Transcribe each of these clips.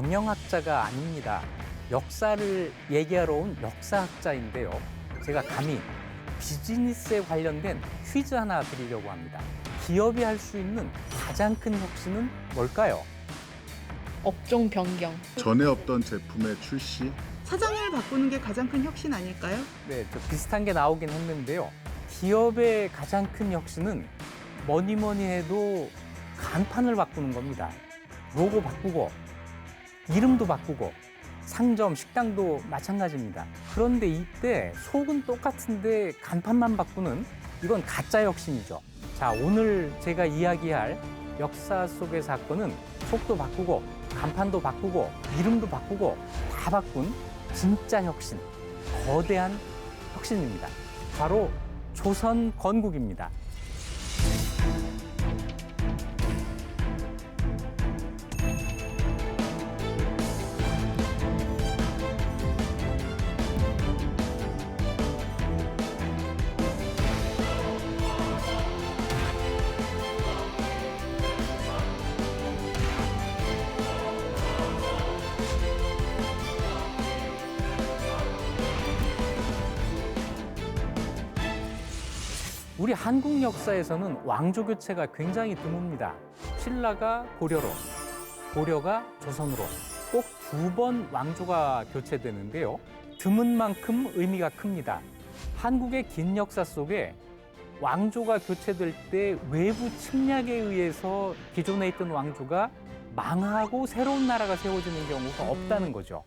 경영학자가 아닙니다. 역사를 얘기하러 온 역사학자인데요. 제가 감히 비즈니스에 관련된 퀴즈 하나 드리려고 합니다. 기업이 할 수 있는 가장 큰 혁신은 뭘까요? 업종 변경. 전에 없던 제품의 출시, 사장님을 바꾸는 게 가장 큰 혁신 아닐까요? 네, 좀 비슷한 게 나오긴 했는데요. 기업의 가장 큰 혁신은 뭐니 해도 간판을 바꾸는 겁니다. 로고 바꾸고, 이름도 바꾸고, 상점, 식당도 마찬가지입니다. 그런데 이때 속은 똑같은데 간판만 바꾸는 이건 가짜 혁신이죠. 자, 오늘 제가 이야기할 역사 속의 사건은 속도 바꾸고, 간판도 바꾸고, 이름도 바꾸고, 다 바꾼 진짜 혁신, 거대한 혁신입니다. 바로 조선 건국입니다. 우리 한국 역사에서는 왕조 교체가 굉장히 드뭅니다. 신라가 고려로, 고려가 조선으로 꼭 2번 왕조가 교체되는데요. 드문 만큼 의미가 큽니다. 한국의 긴 역사 속에 왕조가 교체될 때 외부 침략에 의해서 기존에 있던 왕조가 망하고 새로운 나라가 세워지는 경우가 없다는 거죠.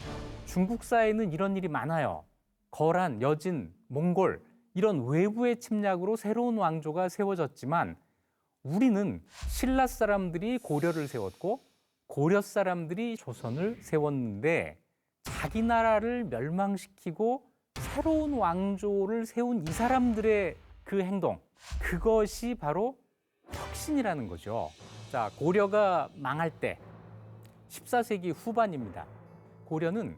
중국사에는 이런 일이 많아요. 거란, 여진, 몽골 이런 외부의 침략으로 새로운 왕조가 세워졌지만 우리는 신라 사람들이 고려를 세웠고 고려 사람들이 조선을 세웠는데 자기 나라를 멸망시키고 새로운 왕조를 세운 이 사람들의 그 행동, 그것이 바로 혁신이라는 거죠. 자, 고려가 망할 때 14세기 후반입니다. 고려는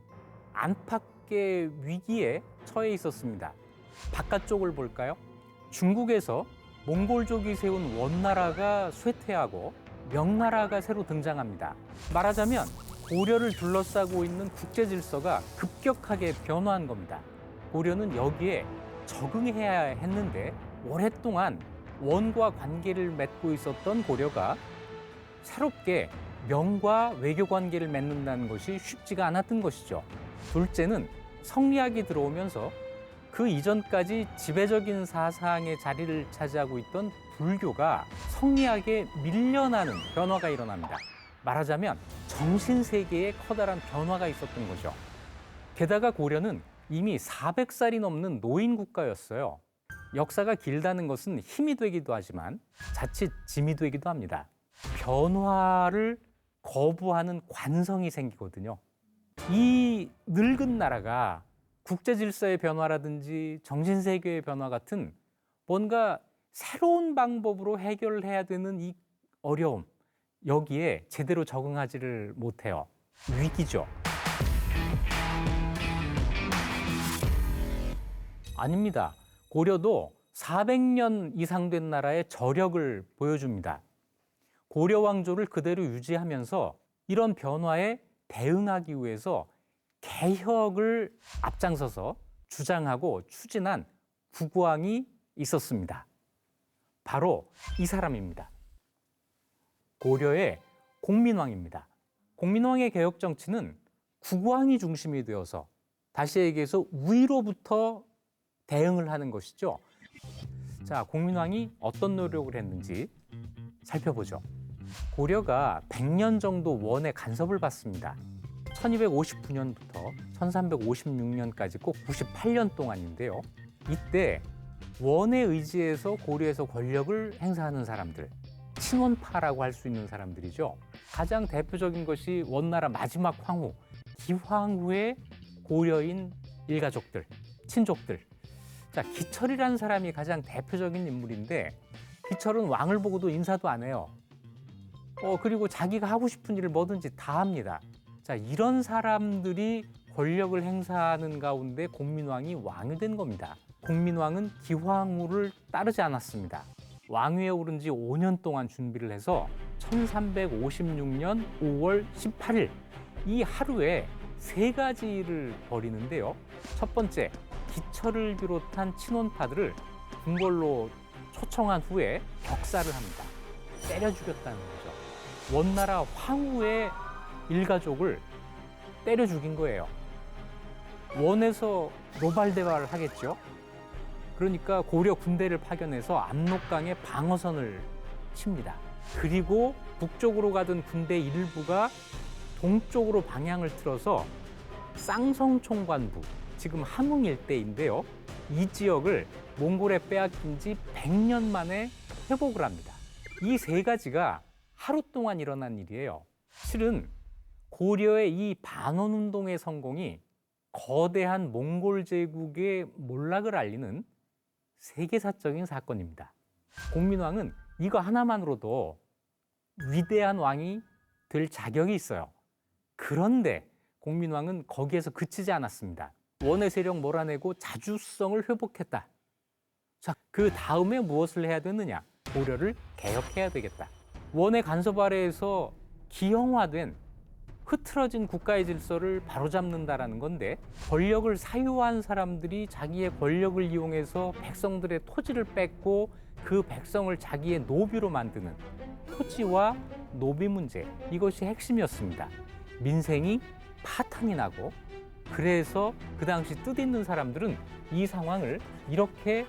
안팎의 위기에 처해 있었습니다. 바깥쪽을 볼까요? 중국에서 몽골족이 세운 원나라가 쇠퇴하고 명나라가 새로 등장합니다. 말하자면 고려를 둘러싸고 있는 국제 질서가 급격하게 변화한 겁니다. 고려는 여기에 적응해야 했는데 오랫동안 원과 관계를 맺고 있었던 고려가 새롭게 명과 외교 관계를 맺는다는 것이 쉽지가 않았던 것이죠. 둘째는 성리학이 들어오면서 그 이전까지 지배적인 사상의 자리를 차지하고 있던 불교가 성리학에 밀려나는 변화가 일어납니다. 말하자면 정신세계에 커다란 변화가 있었던 거죠. 게다가 고려는 이미 400살이 넘는 노인 국가였어요. 역사가 길다는 것은 힘이 되기도 하지만 자칫 짐이 되기도 합니다. 변화를 거부하는 관성이 생기거든요. 이 늙은 나라가 국제 질서의 변화라든지 정신세계의 변화 같은 뭔가 새로운 방법으로 해결을 해야 되는 이 어려움, 여기에 제대로 적응하지를 못해요. 위기죠. 아닙니다. 고려도 400년 이상 된 나라의 저력을 보여줍니다. 고려 왕조를 그대로 유지하면서 이런 변화에 대응하기 위해서 개혁을 앞장서서 주장하고 추진한 국왕이 있었습니다. 바로 이 사람입니다. 고려의 공민왕입니다. 공민왕의 개혁 정치는 국왕이 중심이 되어서 다시 얘기해서 위로부터 대응을 하는 것이죠. 자, 공민왕이 어떤 노력을 했는지 살펴보죠. 고려가 100년 정도 원의 간섭을 받습니다. 1259년부터 1356년까지 꼭 98년 동안인데요. 이때 원의 의지에서 고려에서 권력을 행사하는 사람들, 친원파라고 할 수 있는 사람들이죠. 가장 대표적인 것이 원나라 마지막 황후, 기황후의 고려인 일가족들, 친족들. 자, 기철이라는 사람이 가장 대표적인 인물인데 기철은 왕을 보고도 인사도 안 해요. 그리고 자기가 하고 싶은 일을 뭐든지 다 합니다. 자, 이런 사람들이 권력을 행사하는 가운데 공민왕이 왕이 된 겁니다. 공민왕은 기황후를 따르지 않았습니다. 왕위에 오른 지 5년 동안 준비를 해서 1356년 5월 18일 이 하루에 3가지 일을 벌이는데요. 첫 번째, 기철을 비롯한 친원파들을 궁궐로 초청한 후에 격사를 합니다. 때려 죽였다는 거죠. 원나라 황후의 일가족을 때려 죽인 거예요. 원에서 노발대발을 하겠죠. 그러니까 고려 군대를 파견해서 압록강에 방어선을 칩니다. 그리고 북쪽으로 가던 군대 일부가 동쪽으로 방향을 틀어서 쌍성총관부, 지금 함흥 일대인데요. 이 지역을 몽골에 빼앗긴 지 100년 만에 회복을 합니다. 이 3가지가 하루 동안 일어난 일이에요. 실은 고려의 이 반원운동의 성공이 거대한 몽골 제국의 몰락을 알리는 세계사적인 사건입니다. 공민왕은 이거 하나만으로도 위대한 왕이 될 자격이 있어요. 그런데 공민왕은 거기에서 그치지 않았습니다. 원의 세력 몰아내고 자주성을 회복했다. 자, 그 다음에 무엇을 해야 되느냐? 고려를 개혁해야 되겠다. 원의 간섭 아래에서 기형화된 흐트러진 국가의 질서를 바로잡는다라는 건데, 권력을 사유한 사람들이 자기의 권력을 이용해서 백성들의 토지를 뺏고 그 백성을 자기의 노비로 만드는 토지와 노비 문제, 이것이 핵심이었습니다. 민생이 파탄이 나고, 그래서 그 당시 뜻있는 사람들은 이 상황을 이렇게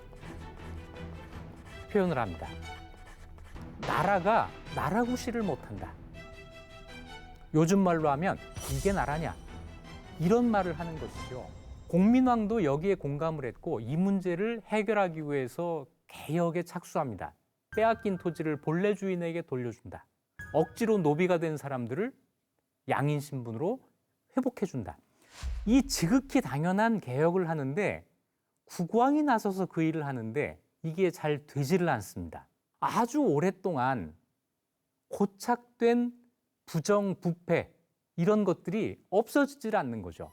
표현을 합니다. 나라가 나라구실을 못한다. 요즘 말로 하면 이게 나라냐, 이런 말을 하는 것이죠. 공민왕도 여기에 공감을 했고 이 문제를 해결하기 위해서 개혁에 착수합니다. 빼앗긴 토지를 본래 주인에게 돌려준다. 억지로 노비가 된 사람들을 양인 신분으로 회복해준다. 이 지극히 당연한 개혁을 하는데 국왕이 나서서 그 일을 하는데 이게 잘 되지를 않습니다. 아주 오랫동안 고착된 부정, 부패, 이런 것들이 없어지질 않는 거죠.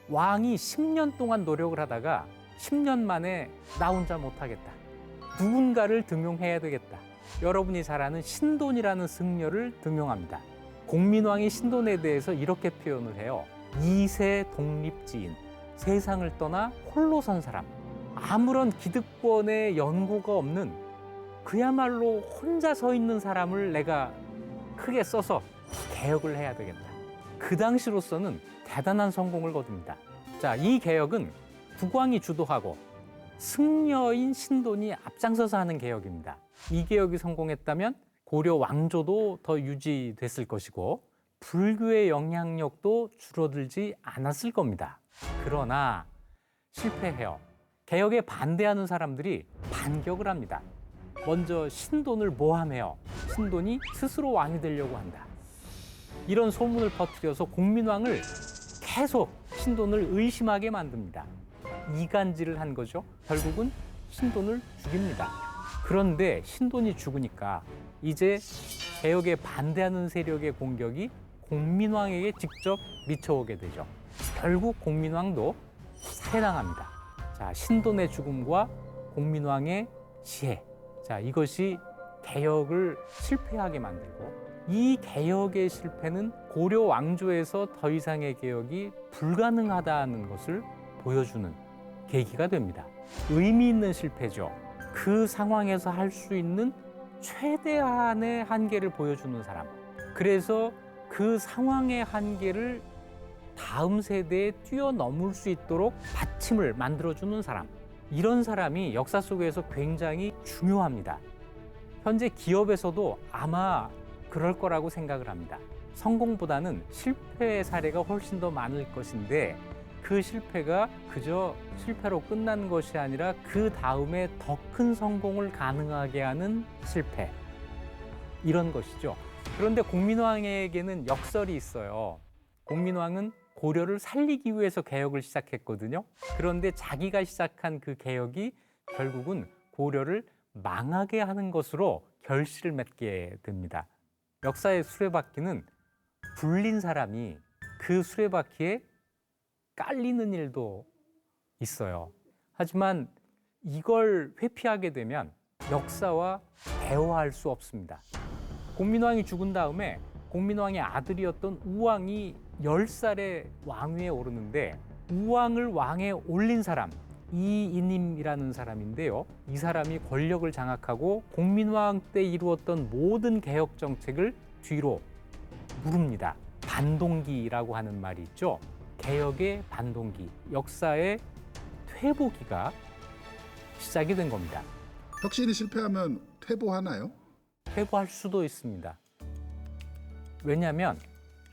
왕이 10년 동안 노력을 하다가 10년 만에 나 혼자 못하겠다. 누군가를 등용해야 되겠다. 여러분이 잘 아는 신돈이라는 승려를 등용합니다. 공민왕이 신돈에 대해서 이렇게 표현을 해요. 2세 독립지인, 세상을 떠나 홀로 선 사람. 아무런 기득권의 연고가 없는 그야말로 혼자 서 있는 사람을 내가 크게 써서 개혁을 해야 되겠다. 그 당시로서는 대단한 성공을 거둡니다. 자, 이 개혁은 국왕이 주도하고 승려인 신돈이 앞장서서 하는 개혁입니다. 이 개혁이 성공했다면 고려 왕조도 더 유지됐을 것이고 불교의 영향력도 줄어들지 않았을 겁니다. 그러나 실패해요. 개혁에 반대하는 사람들이 반격을 합니다. 먼저 신돈을 모함해요. 신돈이 스스로 왕이 되려고 한다. 이런 소문을 퍼뜨려서 공민왕을 계속 신돈을 의심하게 만듭니다. 이간질을 한 거죠. 결국은 신돈을 죽입니다. 그런데 신돈이 죽으니까 이제 개혁에 반대하는 세력의 공격이 공민왕에게 직접 미쳐오게 되죠. 결국 공민왕도 살해당합니다. 자, 신돈의 죽음과 공민왕의 시해. 자, 이것이 개혁을 실패하게 만들고 이 개혁의 실패는 고려 왕조에서 더 이상의 개혁이 불가능하다는 것을 보여주는 계기가 됩니다. 의미 있는 실패죠. 그 상황에서 할 수 있는 최대한의 한계를 보여주는 사람. 그래서 그 상황의 한계를 다음 세대에 뛰어넘을 수 있도록 받침을 만들어주는 사람. 이런 사람이 역사 속에서 굉장히 중요합니다. 현재 기업에서도 아마 그럴 거라고 생각을 합니다. 성공보다는 실패의 사례가 훨씬 더 많을 것인데 그 실패가 그저 실패로 끝난 것이 아니라 그 다음에 더 큰 성공을 가능하게 하는 실패. 이런 것이죠. 그런데 공민왕에게는 역설이 있어요. 공민왕은 고려를 살리기 위해서 개혁을 시작했거든요. 그런데 자기가 시작한 그 개혁이 결국은 고려를 망하게 하는 것으로 결실을 맺게 됩니다. 역사의 수레바퀴는 불린 사람이 그 수레바퀴에 깔리는 일도 있어요. 하지만 이걸 회피하게 되면 역사와 대화할 수 없습니다. 공민왕이 죽은 다음에 공민왕의 아들이었던 우왕이 10살에 왕위에 오르는데 우왕을 왕에 올린 사람 이인임이라는 사람인데요. 이 사람이 권력을 장악하고 공민왕 때 이루었던 모든 개혁 정책을 뒤로 무릅니다. 반동기라고 하는 말이 있죠. 개혁의 반동기, 역사의 퇴보기가 시작이 된 겁니다. 혁신이 실패하면 퇴보하나요? 퇴보할 수도 있습니다. 왜냐하면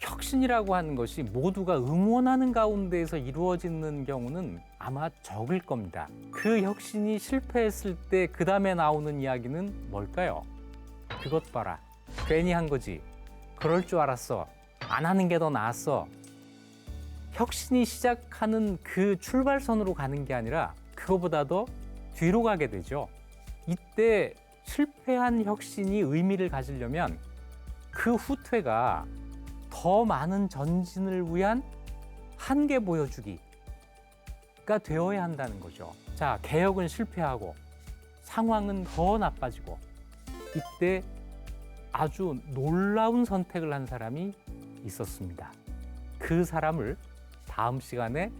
혁신이라고 하는 것이 모두가 응원하는 가운데에서 이루어지는 경우는 아마 적을 겁니다. 그 혁신이 실패했을 때 그 다음에 나오는 이야기는 뭘까요? 그것 봐라. 괜히 한 거지. 그럴 줄 알았어. 안 하는 게 더 나았어. 혁신이 시작하는 그 출발선으로 가는 게 아니라 그거보다 더 뒤로 가게 되죠. 이때 실패한 혁신이 의미를 가지려면 그 후퇴가 더 많은 전진을 위한 한계 보여주기가 되어야 한다는 거죠. 자, 개혁은 실패하고 상황은 더 나빠지고 이때 아주 놀라운 선택을 한 사람이 있었습니다. 그 사람을 다음 시간에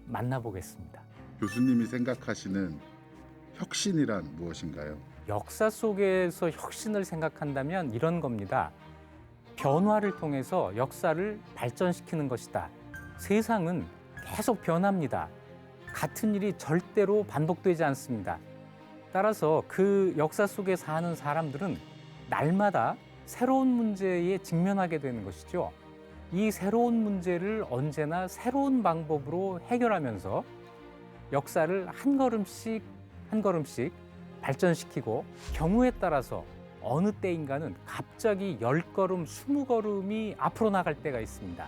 만나보겠습니다. 교수님이 생각하시는 혁신이란 무엇인가요? 역사 속에서 혁신을 생각한다면 이런 겁니다. 변화를 통해서 역사를 발전시키는 것이다. 세상은 계속 변합니다. 같은 일이 절대로 반복되지 않습니다. 따라서 그 역사 속에 사는 사람들은 날마다 새로운 문제에 직면하게 되는 것이죠. 이 새로운 문제를 언제나 새로운 방법으로 해결하면서 역사를 한 걸음씩 한 걸음씩 발전시키고 경우에 따라서 어느 때인가는 갑자기 10걸음, 20걸음이 앞으로 나갈 때가 있습니다.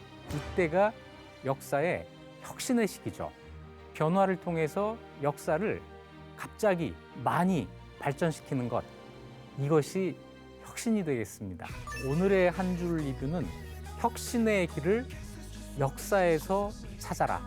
이때가 역사의 혁신의 시기죠. 변화를 통해서 역사를 갑자기 많이 발전시키는 것, 이것이 혁신이 되겠습니다. 오늘의 한 줄 리뷰는 혁신의 길을 역사에서 찾아라.